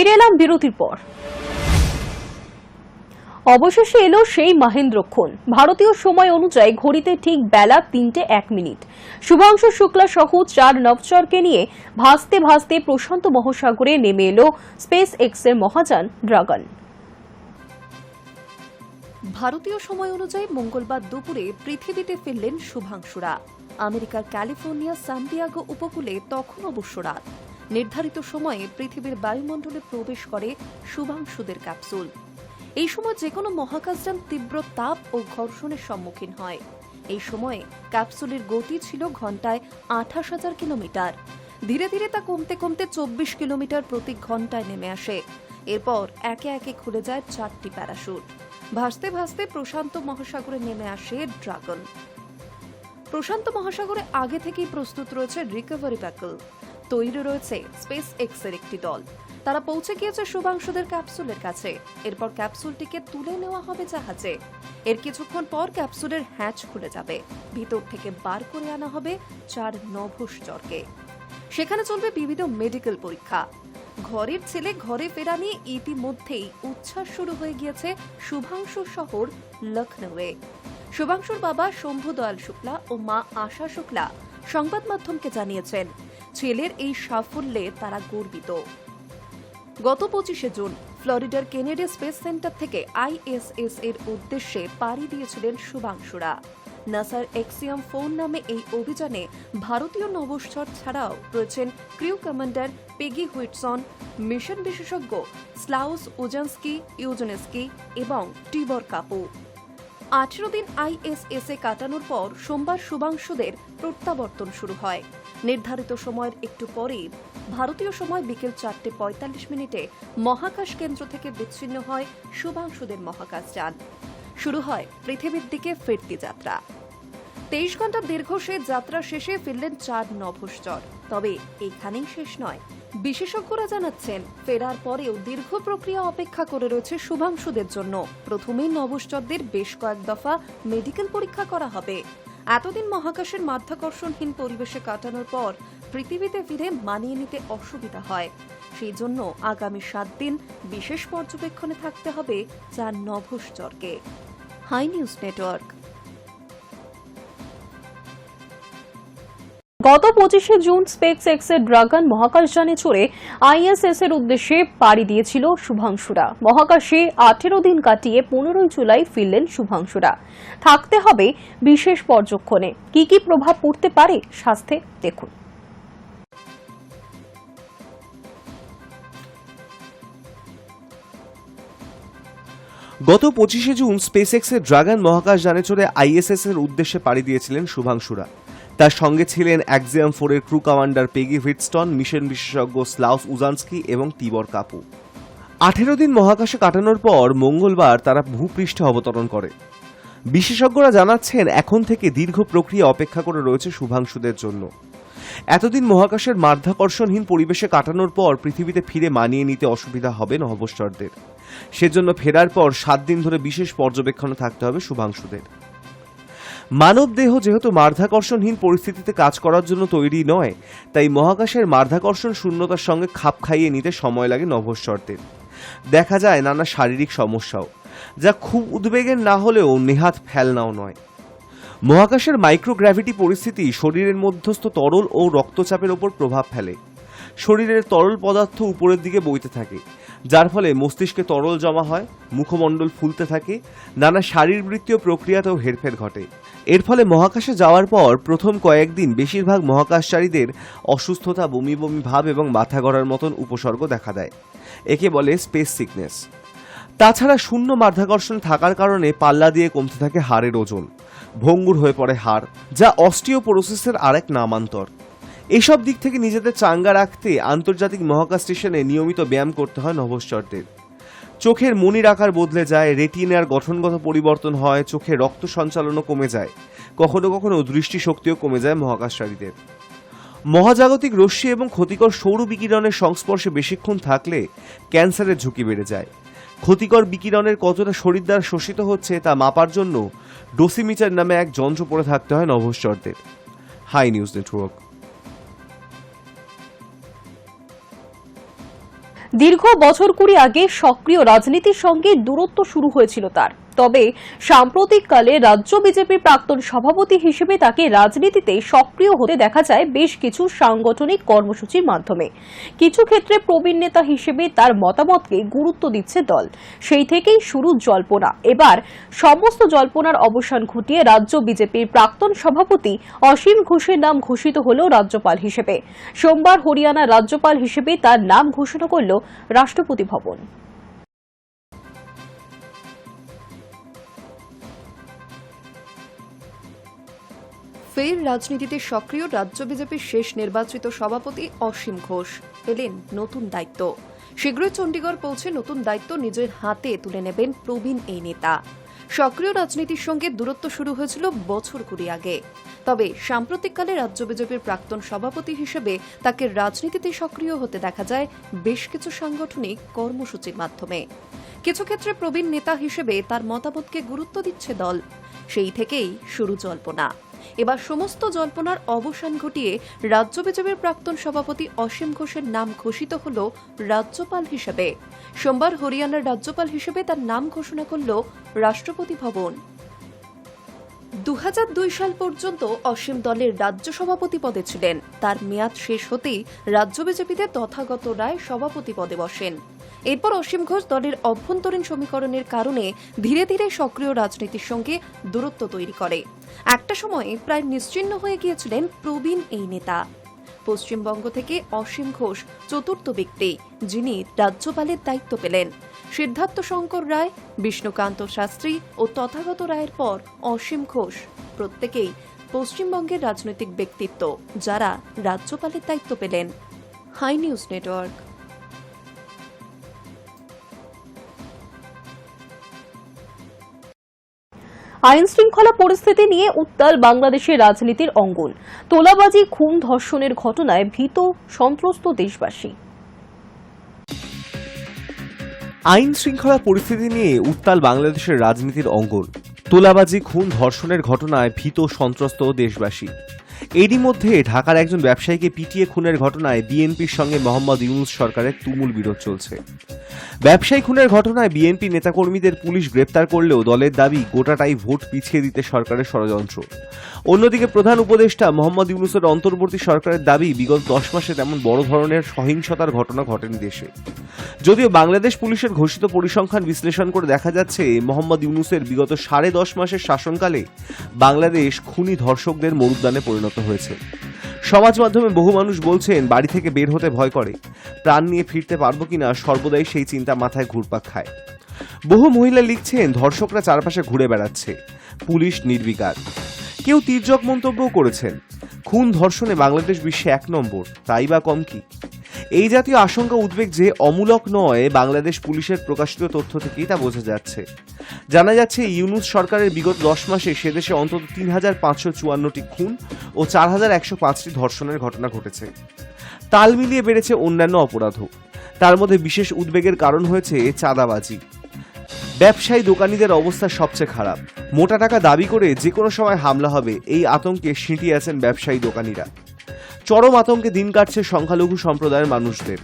ফিরে এলাম বিরতির পর। অবশেষে এলো সেই মহেন্দ্রক্ষণ। ভারতীয় সময় অনুযায়ী ঘড়িতে ঠিক বেলা ৩:০১। শুভাংশু শুক্লা সহ ৪ নভোচারকে নিয়ে ভাসতে ভাসতে প্রশান্ত মহাসাগরে নেমে এলো স্পেস এক্স এর মহাযান ড্রাগন। ভারতীয় সময় অনুযায়ী মঙ্গলবার দুপুরে পৃথিবীতে ফিরলেন শুভাংশুরা। আমেরিকার ক্যালিফোর্নিয়া সান্তিয়াগো উপকূলে তখন অবশ্য রাত। নির্ধারিত সময়ে পৃথিবীর বায়ুমণ্ডলে প্রবেশ করে শুভাংশুদের ক্যাপসুল। এই সময় যে কোনো মহাকাশযান তীব্র তাপ ও ঘর্ষণের সম্মুখীন হয়। এই সময়ে ক্যাপসুলের গতি ছিল ঘণ্টায় ২৮,০০০ কিলোমিটার। ধীরে ধীরে তা কমতে কমতে ২৪ কিলোমিটার প্রতি ঘণ্টায় নেমে আসে। এরপর একে একে খুলে যায় ৪টি প্যারাশুট। ভাসতে ভাসতে প্রশান্ত মহাসাগরে নেমে আসে ড্রাগন। প্রশান্ত মহাসাগরে আগে থেকেই প্রস্তুত রয়েছে রিকভারি ভেহিকল। তৈরি রয়েছে স্পেস এক্স এর একটি দল। তারা পৌঁছে গিয়েছে শুভাংশুদের ক্যাপসুলের কাছে। এরপর ক্যাপসুলটিকে তুলে নেওয়া হবে জাহাজে। এর কিছুক্ষণ পর ক্যাপসুলের হ্যাচ খুলে যাবে। ভিতর থেকে বার করে আনা হবে ৪ নভোচারকে। সেখানে চলবে বিবিধ মেডিকেল পরীক্ষা। ঘরের ছেলে ঘরে ফেরা নিয়ে ইতিমধ্যেই উচ্ছ্বাস শুরু হয়ে গিয়েছে শুভাংশুর শহর লখনৌয়ে। শুভাংশুর বাবা শম্ভু দয়াল শুক্লা ও মা আশা শুক্লা সংবাদ মাধ্যমকে জানিয়েছেন, ছেলের এই সাফল্যে তারা গর্বিত। গত ২৫শে জুন ফ্লোরিডার কেনেডি স্পেস সেন্টার থেকে আইএসএস এর উদ্দেশ্যে পাড়ি দিয়েছিলেন শুভাংশুরা। নাসার এক্সিয়াম 4 নামে এই অভিযানে ভারতীয় নভোচার ছাড়াও রয়েছেন ক্রিউ কমান্ডার পেগি হুইটসন, মিশন বিশেষজ্ঞ স্লাউস ইউজনেস্কি এবং টিবর কাপু। ১৮ দিন আইএসএস এ কাটানোর পর সোমবার শুভাংশুদের প্রত্যাবর্তন শুরু হয়। নির্ধারিত সময়ের একটু পরেই ভারতীয় সময় বিকেল ৪:৪৫ মহাকাশ কেন্দ্র থেকে বিচ্ছিন্ন হয় শুভাংশুদের মহাকাশযান। শুরু হয় পৃথিবীর দিকে ফিরতি যাত্রা। ২৩ ঘণ্টা দীর্ঘ সে যাত্রা শেষে ফিরলেন ৪ নভোচার। তবে এখানেই শেষ নয়। বিশেষজ্ঞরা জানাচ্ছেন, ফেরার পরেও দীর্ঘ প্রক্রিয়া অপেক্ষা করে রয়েছে শুভাংশুদের জন্য। প্রথমেই নভোচারদের বেশ কয়েক দফা মেডিকেল পরীক্ষা করা হবে। এতদিন মহাকাশের মাধ্যাকর্ষণহীন পরিবেশে কাটানোর পর পৃথিবীতে ফিরে মানিয়ে নিতে অসুবিধা হয়। সেই জন্য আগামী ৭ দিন বিশেষ পর্যবেক্ষণে থাকতে হবে ৪ নভোচারকে। High news Network. গত ২৫শে জুন স্পেস এক্স এর ড্রাগন মহাকাশযানে চড়ে আইএসএস এর উদ্দেশ্যে পাড়ি দিয়েছিল শুভাংশুরা। মহাকাশে ১৮ দিন কাটিয়ে ১৫ জুলাই ফিরলেন শুভাংশুরা। থাকতে হবে বিশেষ পর্যবেক্ষণে। কি কি প্রভাব পড়তে পারে স্বাস্থ্যে, দেখুন। গত ২৫শে জুন স্পেস এক্স এর ড্রাগন মহাকাশযানে চড়ে আইএসএস এর উদ্দেশ্যে পাড়ি দিয়েছিলেন শুভাংশুরা। তার সঙ্গে ছিলেন এক্সিয়াম 4 এর ক্রু কমান্ডার পেগি হুইটস্টন, মিশন বিশেষজ্ঞ স্লাউস উজানস্কি এবং টিবর কাপু। ১৮ দিন মহাকাশে কাটানোর পর মঙ্গলবার তারা ভূপৃষ্ঠে অবতরণ করে। বিশেষজ্ঞরা জানাচ্ছেন, এখন থেকে দীর্ঘ প্রক্রিয়া অপেক্ষা করে রয়েছে শুভাংশুদের জন্য। এতদিন মহাকাশের মাধ্যাকর্ষণহীন পরিবেশে কাটানোর পর পৃথিবীতে ফিরে মানিয়ে নিতে অসুবিধা হবে নভোচারদের। সেজন্য ফেরার পর ৭ দিন ধরে বিশেষ পর্যবেক্ষণে থাকতে হবে শুভাংশুদের। মানব দেহ যেহেতু মাধ্যাকর্ষণহীন পরিস্থিতিতে কাজ করার জন্য তৈরি নয়, তাই মহাকাশের মাধ্যাকর্ষণ শূন্যতার সঙ্গে খাপ খাইয়ে নিতে সময় লাগে নভোচারদের। দেখা যায় নানা শারীরিক সমস্যাও, যা খুব উদ্বেগের না হলেও নেহাত ফেলনাও নয়। মহাকাশের মাইক্রোগ্র্যাভিটি পরিস্থিতি শরীরের মধ্যস্থ তরল ও রক্তচাপের ওপর প্রভাব ফেলে। শরীরের তরল পদার্থ উপরের দিকে বইতে থাকে, যার ফলে মস্তিষ্কে তরল জমা হয়, মুখমণ্ডল ফুলতে থাকে, নানা শারীরবৃত্তীয় প্রক্রিয়াতেও হেরফের ঘটে। এর ফলে মহাকাশে যাওয়ার পর প্রথম কয়েকদিন বেশিরভাগ মহাকাশচারীদের অসুস্থতা, বমি বমি ভাব এবং মাথা ঘোরার মতন উপসর্গ দেখা দেয়। একে বলে স্পেস সিকনেস। তাছাড়া শূন্য মাধ্যাকর্ষণ থাকার কারণে পাল্লা দিয়ে কমতে থাকে হাড়ের ওজন, ভঙ্গুর হয়ে পড়ে হাড়, যা অস্টিওপোরোসিসের আরেক নামান্তর। এসব দিক থেকে নিজেদের চাঙ্গা রাখতে আন্তর্জাতিক মহাকাশ স্টেশনে নিয়মিত ব্যায়াম করতে হয় নভোচারদের। চোখের মনির আকার বদলে যায়, রেটিনার গঠনগত পরিবর্তন হয়, চোখে রক্ত সঞ্চালনও কমে যায়, কখনো কখনো দৃষ্টিশক্তিও কমে যায় মহাকাশচারীদের। মহাজাগতিক রশ্মি এবং ক্ষতিকর সৌর বিকিরণের সংস্পর্শে বেশিক্ষণ থাকলে ক্যান্সারের ঝুঁকি বেড়ে যায়। ক্ষতিকর বিকিরণের কতটা শরীর দ্বারা শোষিত হচ্ছে তা মাপার জন্য ডোসিমিটার নামে এক যন্ত্র পড়ে থাকতে হয় নভোচারদের। High news network. দীর্ঘ বছর কুড়ি আগে সক্রিয় রাজনীতির সঙ্গে দূরত্ব শুরু হয়েছিল তার। তবে সাম্প্রতিককালে রাজ্য বিজেপির প্রাক্তন সভাপতি হিসেবে তাকে রাজনীতিতে সক্রিয় হতে দেখা যায় বেশ কিছু সাংগঠনিক কর্মসূচির মাধ্যমে। কিছু ক্ষেত্রে প্রবীণ নেতা হিসেবে তার মতামতকে গুরুত্ব দিচ্ছে দল। সেই থেকেই শুরু জল্পনা। এবার সমস্ত জল্পনার অবসান ঘটিয়ে রাজ্য বিজেপির প্রাক্তন সভাপতি অসীম ঘোষের নাম ঘোষিত হল রাজ্যপাল হিসেবে। সোমবার হরিয়ানার রাজ্যপাল হিসেবে তার নাম ঘোষণা করল রাষ্ট্রপতি ভবন। ফের রাজনীতিতে সক্রিয় রাজ্য বিজেপির শেষ নির্বাচিত সভাপতি অসীম ঘোষ পেলেন নতুন দায়িত্ব। শীঘ্রই চণ্ডীগড় পৌঁছে নতুন দায়িত্ব নিজের হাতে তুলে নেবেন প্রবীণ এই নেতা। সক্রিয় রাজনীতির সঙ্গে দূরত্ব শুরু হয়েছিল বছর কুড়ি আগে। তবে সাম্প্রতিককালে রাজ্য বিজেপির প্রাক্তন সভাপতি হিসেবে তাকে রাজনীতিতে সক্রিয় হতে দেখা যায় বেশ কিছু সাংগঠনিক কর্মসূচির মাধ্যমে। কিছু ক্ষেত্রে প্রবীণ নেতা হিসেবে তার মতামতকে গুরুত্ব দিচ্ছে দল। সেই থেকেই শুরু জল্পনা। এবার সমস্ত জল্পনার অবসান ঘটিয়ে রাজ্য বিজেপির প্রাক্তন সভাপতি অসীম ঘোষের নাম ঘোষিত হল রাজ্যপাল হিসেবে। সোমবার হরিয়ানার রাজ্যপাল হিসেবে তার নাম ঘোষণা করল রাষ্ট্রপতি ভবন। 2002 সাল পর্যন্ত অসীম দলের রাজ্য সভাপতি পদে ছিলেন। তার মেয়াদ শেষ হতেই রাজ্য বিজেপিতে তথাগত রায় সভাপতি পদে বসেন। এরপর অসীম ঘোষ দলের অভ্যন্তরীণ সমীকরণের কারণে ধীরে ধীরে সক্রিয় রাজনীতির সঙ্গে দূরত্ব তৈরি করে। একটা সময়ে প্রায় নিশ্চিহ্ন হয়ে গিয়েছিলেন প্রবীণ এই নেতা। পশ্চিমবঙ্গ থেকে অসীম ঘোষ চতুর্থ ব্যক্তি যিনি রাজ্যপালের দায়িত্ব পেলেন। সিদ্ধার্থ শঙ্কর রায়, বিষ্ণুকান্ত শাস্ত্রী ও তথাগত রায়ের পর অসীম ঘোষ প্রত্যেকেই পশ্চিমবঙ্গের রাজনৈতিক ব্যক্তিত্ব যারা রাজ্যপালের দায়িত্ব পেলেন। Hi news network. আইন শৃঙ্খলা পরিস্থিতি নিয়ে উত্তাল বাংলাদেশের রাজনীতির অঙ্গন। তোলাবাজি, খুন, ধর্ষণের ঘটনায় ভীত সন্ত্রস্ত দেশবাসী। আইন শৃঙ্খলা পরিস্থিতি নিয়ে উত্তাল বাংলাদেশের রাজনীতির অঙ্গন। তোলাবাজি, খুন, ধর্ষণের ঘটনায় ভীত সন্ত্রস্ত দেশবাসী। এরই মধ্যে ঢাকার একজন ব্যবসায়ীকে পিটিয়ে খুনের ঘটনায় বিএনপির সঙ্গে মোহাম্মদ ইউনূস সরকারের তুমুল বিরোধ চলছে। ব্যবসায়ী খুনের ঘটনায় বিএনপি নেতাকর্মীদের পুলিশ গ্রেপ্তার করলেও দলের দাবি গোটাটাই ভোট পিছিয়ে দিতে সরকারের ষড়যন্ত্র। অন্যদিকে প্রধান উপদেষ্টা মোহাম্মদ ইউনূসের অন্তর্বর্তী সরকারের দাবি বিগত 10 মাসে তেমন বড় ধরনের সহিংসতার ঘটনা ঘটেনি দেশে। যদিও বাংলাদেশ পুলিশের ঘোষিত পরিসংখ্যান বিশ্লেষণ করে দেখা যাচ্ছে মোহাম্মদ ইউনূসের বিগত 10.5 মাসের শাসনকালে বাংলাদেশ খুনি ধর্ষকদের মরুদ্যানে পরিণত হয়েছে। সমাজ মাধ্যমে বহু মানুষ বলছেন বাড়ি থেকে বের হতে ভয় করে, প্রাণ নিয়ে ফিরতে পারবো কিনা সর্বদাই সেই চিন্তা মাথায় ঘুরপাক খায়। বহু মহিলা লিখছেন ধর্ষকরা চারপাশে ঘুরে বেড়াচ্ছে, পুলিশ নির্বিকার। কেউ তির্যক মন্তব্যও করেছেন, খুন ধর্ষণে বাংলাদেশ বিশ্বে 1 নম্বর, তাই বা কম কি? এই জাতীয় আশঙ্কা উদ্বেগ যে অমূলক নয় বাংলাদেশ পুলিশের প্রকাশিত তথ্য থেকেই তা বোঝা যাচ্ছে। জানা যাচ্ছে ইউনূস সরকারের বিগত 10 মাসে সেদেশে অন্তত 3554টি খুন ও 4105টি ধর্ষণের ঘটনা ঘটেছে। তাল মিলিয়ে বেড়েছে অন্যান্য অপরাধও। তার মধ্যে বিশেষ উদ্বেগের কারণ হয়েছে চাঁদাবাজি। ব্যবসায়ী দোকানীদের অবস্থা সবচেয়ে খারাপ। মোটা টাকা দাবি করে যে কোনো সময় হামলা হবে এই আতঙ্কে সিঁটিয়ে আছেন ব্যবসায়ী দোকানীরা। চরম আতঙ্কে দিন কাটছে সংখ্যালঘু সম্প্রদায়ের মানুষদের।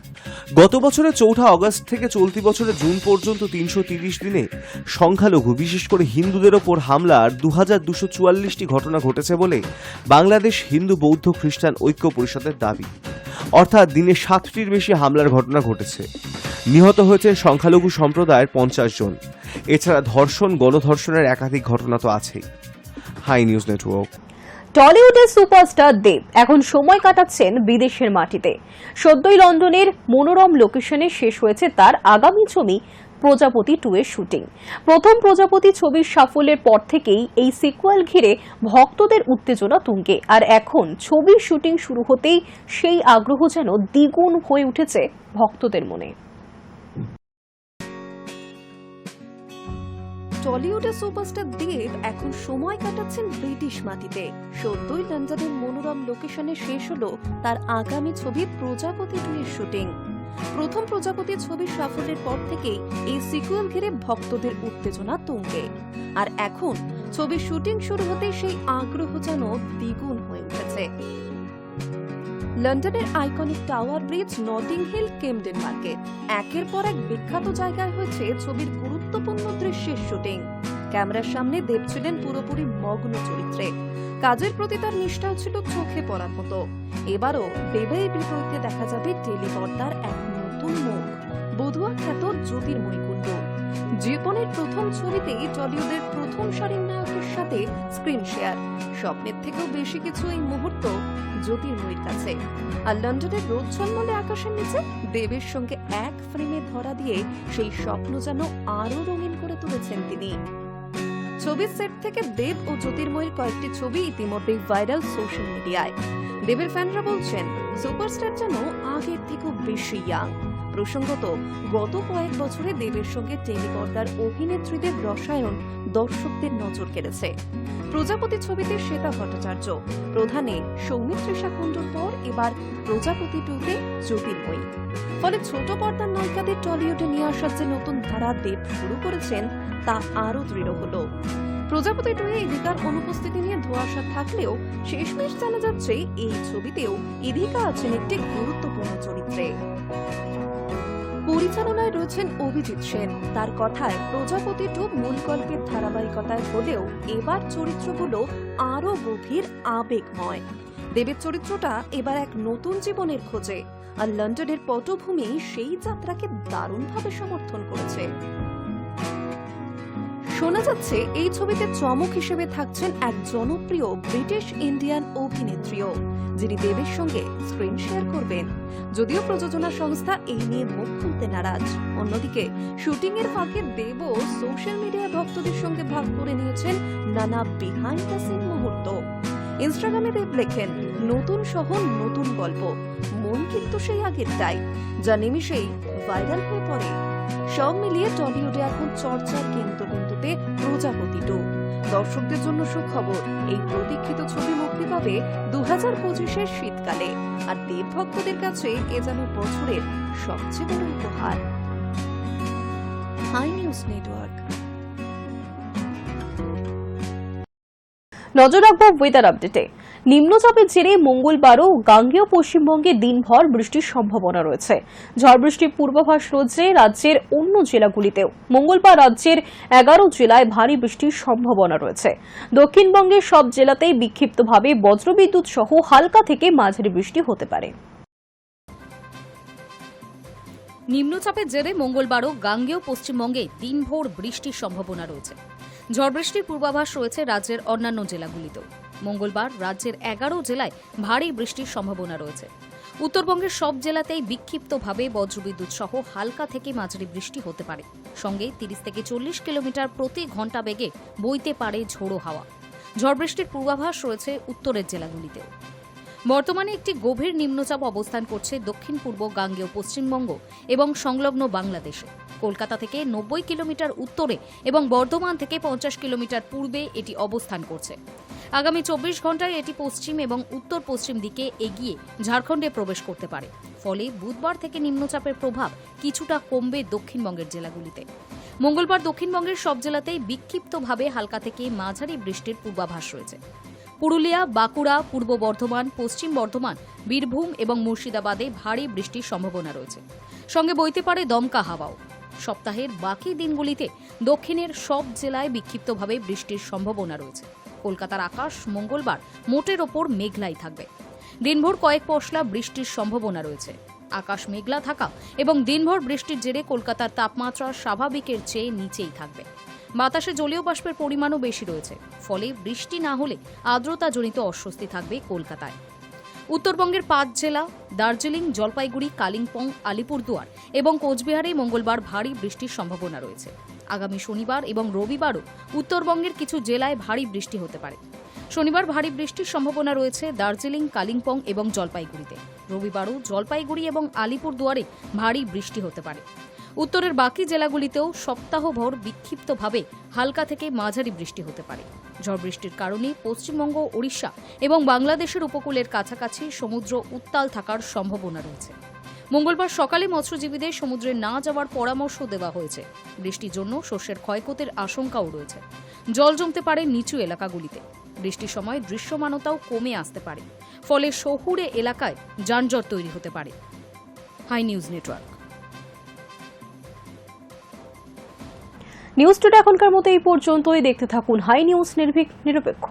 গত বছরের 4 আগস্ট থেকে চলতি বছরের জুন পর্যন্ত 330 দিনে সংখ্যালঘু বিশেষ করে হিন্দুদের ওপর হামলার 2244টি ঘটনা ঘটেছে বলে বাংলাদেশ হিন্দু বৌদ্ধ খ্রিস্টান ঐক্য পরিষদের দাবি। অর্থাৎ দিনে 7টির বেশি হামলার ঘটনা ঘটেছে। নিহত হয়েছে সংখ্যালঘু সম্প্রদায়ের 50 জন। এছাড়া ধর্ষণ, গণধর্ষণের একাধিক ঘটনা তো আছেই। High news Network. টলিউডের সুপারস্টার দেব এখন সময় কাটাচ্ছেন বিদেশের মাটিতে। সদ্যই লন্ডনের মনোরম লোকেশনে শেষ হয়েছে তার আগামী ছবি প্রজাপতি 2 এর শুটিং। প্রথম প্রজাপতি ছবির সাফল্যের পর থেকেই এই সিকুয়েল ঘিরে ভক্তদের উত্তেজনা তুঙ্গে। আর এখন ছবির শুটিং শুরু হতেই সেই আগ্রহ যেন দ্বিগুণ হয়ে উঠেছে ভক্তদের মনে। টলিউডের সুপারস্টার দেব এখন সময় কাটাচ্ছেন ব্রিটিশ মাটিতে। সদ্যই লন্ডনের মনোরম লোকেশনে শেষ হলো তার আগামী ছবি প্রজাপতি 2 এর শুটিং। প্রথম প্রজাপতি ছবির সাফল্যের পর থেকেই এই সিকুয়েল ঘিরে ভক্তদের উত্তেজনা তুঙ্গে। আর এখন ছবির শুটিং শুরু হতেই সেই আগ্রহ যেন দ্বিগুণ হয়ে উঠেছে। লন্ডনের iconic tower bridge, Notting Hill, Camden Market, একের পর এক বিখ্যাত জায়গায় হয়েছে ছবির গুরুত্বপূর্ণ দৃশ্যের শুটিং। ক্যামেরার সামনে দেব ছিলেন পুরোপুরি মগ্ন চরিত্রে। কাজের প্রতি তার নিষ্ঠাও ছিল চোখে পড়ার মতো। এবারও দেবের বিপরীতে দেখা যাবে টেলিপর্দার এক নতুন মুখ, বধুয়া খ্যাত জ্যোতির্ময়ী কুণ্ডু। জীবনের প্রথম ছবিতেই টলিউডের প্রথম সারির নায়কের সাথে স্ক্রিন শেয়ার। স্বপ্নের থেকেও বেশি কিছু এই মুহূর্ত জ্যোতির্ময়ীর কাছে। আর লন্ডনের রোদ ঝলমলে আকাশের নিচে দেবের সঙ্গে এক ফ্রেমে ধরা দিয়ে সেই স্বপ্ন যেন আরো রঙিন করে তুলেছেন তিনি। ছবির সেট থেকে দেব ও জ্যোতির্ময়ীর কয়েকটি ছবি ইতিমধ্যেই ভাইরাল সোশ্যাল মিডিয়ায়। দেবের ফ্যানরা বলছেন সুপারস্টার যেন আগের থেকেও বেশি ইয়াং। প্রসঙ্গত, গত কয়েক বছরে দেবের সঙ্গে টেলিপর্দার অভিনেত্রীদের রসায়ন দর্শকদের নজর কেড়েছে। প্রজাপতি ছবিতে শ্বেতা ভট্টাচার্য, প্রধানে সৌমিত্রিষা কুণ্ডুর পর এবার প্রজাপতি 2-তে জ্যোতির্ময়ী। ফলে ছোট পর্দার নায়িকাদের টলিউডে নিয়ে আসার যে নতুন ধারা দেব শুরু করেছেন তা আরো দৃঢ় হলো। প্রজাপতি 2-এ ইদিকার অনুপস্থিতি নিয়ে ধোঁয়াশা থাকলেও শেষমেশ জানা যাচ্ছে এই ছবিতেও ইদিকা আছেন একটি গুরুত্বপূর্ণ চরিত্রে। পরিচালনায় রয়েছেন অভিজিৎ সেন। তার কথায় প্রজাপতি 2 মূল গল্পের ধারাবাহিকতায় হলেও এবার চরিত্রগুলো আরো গভীর আবেগময়। দেবের চরিত্রটা এবার এক নতুন জীবনের খোঁজে, আর লন্ডনের পটভূমি সেই যাত্রাকে দারুণভাবে সমর্থন করেছে। শোনা যাচ্ছে এই ছবিতে চমক হিসেবে থাকছেন এক জনপ্রিয় ব্রিটিশ ইন্ডিয়ান অভিনেত্রীও, যিনি দেবের সঙ্গে স্ক্রিন শেয়ার করবেন। যদিও প্রযোজনা সংস্থা এই নিয়ে মুখ খুলতে নারাজ। অন্যদিকে শুটিং এর ফাঁকে দেবও সোশ্যাল মিডিয়া ভক্তদের সঙ্গে ভাগ করে নিয়েছেন নানা বিহাইন্ড দ্য সিন মুহূর্ত। ইনস্টাগ্রামে দেব লেখেন, নতুন শহর, নতুন গল্প, মন কিন্তু সেই আগেরটাই, যা নিমিষেই ভাইরাল হয়ে পড়ে। সব মিলিয়ে টলিউডে এখন চর্চার কেন্দ্রবিন্দুতে প্রজাপতি 2। দর্শকদের জন্য সুখবর, এই প্রতীক্ষিত ছবি মুক্তি পাবে 2025-এর শীতকালে। আর দেব ভক্তদের কাছে এ যেন বছরের সবচেয়ে বড় উপহার। Hi news network. নজর রাখবো ওয়েদার আপডেটে। নিম্নচাপের জেরে মঙ্গলবারও গাঙ্গেয় পশ্চিমবঙ্গে দিনভর বৃষ্টির সম্ভাবনা রয়েছে। ঝড় বৃষ্টির পূর্বাভাস রয়েছে রাজ্যের অন্য জেলাগুলিতেও। মঙ্গলবার রাজ্যের 11 জেলায় ভারী বৃষ্টির সম্ভাবনা রয়েছে। দক্ষিণবঙ্গের সব জেলাতেই বিক্ষিপ্তভাবে বজ্রবিদ্যুৎ সহ হালকা থেকে মাঝারি বৃষ্টি হতে পারে। নিম্নচাপের জেরে মঙ্গলবারও গাঙ্গেয় পশ্চিমবঙ্গে দিনভর বৃষ্টির সম্ভাবনা রয়েছে। ঝড় বৃষ্টির পূর্বাভাস রয়েছে রাজ্যের অন্যান্য জেলাগুলিতেও। মঙ্গলবার রাজ্যের 11 জেলায় ভারী বৃষ্টির সম্ভাবনা রয়েছে। উত্তরবঙ্গের সব জেলাতেই বিক্ষিপ্তভাবে বজ্রবিদ্যুৎ সহ হালকা থেকে মাঝারি বৃষ্টি হতে পারে। সঙ্গে 30 থেকে 40 কিলোমিটার প্রতি ঘন্টা বেগে বইতে পারে ঝোড়ো হাওয়া। ঝড় বৃষ্টির পূর্বাভাস রয়েছে উত্তরের জেলাগুলিতেও। বর্তমানে একটি গভীর নিম্নচাপ অবস্থান করছে দক্ষিণ পূর্ব গাঙ্গেয় পশ্চিমবঙ্গ এবং সংলগ্ন বাংলাদেশে। কলকাতা থেকে 90 কিলোমিটার উত্তরে এবং বর্ধমান থেকে 50 কিলোমিটার পূর্বে এটি অবস্থান করছে। আগামী 24 ঘন্টায় এটি পশ্চিম এবং উত্তর পশ্চিম দিকে এগিয়ে ঝাড়খণ্ডে প্রবেশ করতে পারে। ফলে বুধবার থেকে নিম্নচাপের প্রভাব কিছুটা কমবে দক্ষিণবঙ্গের জেলাগুলিতে। মঙ্গলবার দক্ষিণবঙ্গের সব জেলাতেই বিক্ষিপ্তভাবে হালকা থেকে মাঝারি বৃষ্টির পূর্বাভাস রয়েছে। পুরুলিয়া, বাঁকুড়া, পূর্ব বর্ধমান, পশ্চিম বর্ধমান, বীরভূম এবং মুর্শিদাবাদে ভারী বৃষ্টির সম্ভাবনা রয়েছে। সঙ্গে বইতে পারে দমকা হাওয়াও। সপ্তাহের বাকি দিনগুলিতে দক্ষিণের সব জেলায় বিক্ষিপ্তভাবে বৃষ্টির সম্ভাবনা রয়েছে। কলকাতার আকাশ মঙ্গলবার মোটের ওপর মেঘলাই থাকবে। দিনভর কয়েক পশলা বৃষ্টির সম্ভাবনা রয়েছে। আকাশ মেঘলা থাকা এবং দিনভর বৃষ্টির জেরে কলকাতার তাপমাত্রা স্বাভাবিকের চেয়ে নিচেই থাকবে। বাতাসে জলীয় বাষ্পের পরিমাণও বেশি রয়েছে। ফলে বৃষ্টি না হলে আর্দ্রতাজনিত অস্বস্তি থাকবে কলকাতায়। উত্তরবঙ্গের 5 জেলা দার্জিলিং, জলপাইগুড়ি, কালিম্পং, আলিপুরদুয়ার এবং কোচবিহারে মঙ্গলবার ভারী বৃষ্টির সম্ভাবনা রয়েছে। আগামী শনিবার এবং রবিবারও উত্তরবঙ্গের কিছু জেলায় ভারী বৃষ্টি হতে পারে। শনিবার ভারী বৃষ্টির সম্ভাবনা রয়েছে দার্জিলিং, কালিম্পং এবং জলপাইগুড়িতে। রবিবারও জলপাইগুড়ি এবং আলিপুরদুয়ারে ভারী বৃষ্টি হতে পারে। উত্তরের বাকি জেলাগুলিতেও সপ্তাহভর বিক্ষিপ্তভাবে হালকা থেকে মাঝারি বৃষ্টি হতে পারে। ঝড় বৃষ্টির কারণে পশ্চিমবঙ্গ, ওড়িশা এবং বাংলাদেশের উপকূলের কাছাকাছি সমুদ্র উত্তাল থাকার সম্ভাবনা রয়েছে। মঙ্গলবার সকালে মৎস্যজীবীদের সমুদ্রে না যাওয়ার পরামর্শ দেওয়া হয়েছে। বৃষ্টির জন্য শস্যের ক্ষয়ক্ষতির আশঙ্কাও রয়েছে। জল জমতে পারে নিচু এলাকাগুলিতে। বৃষ্টির সময় দৃশ্যমানতাও কমে আসতে পারে, ফলে শহুরে এলাকায় যানজট তৈরি হতে পারে। Hi news network. News today এখনকার মতো এই পর্যন্তই। দেখতে থাকুন হাই নিউজ, নির্ভীক নিরপেক্ষ।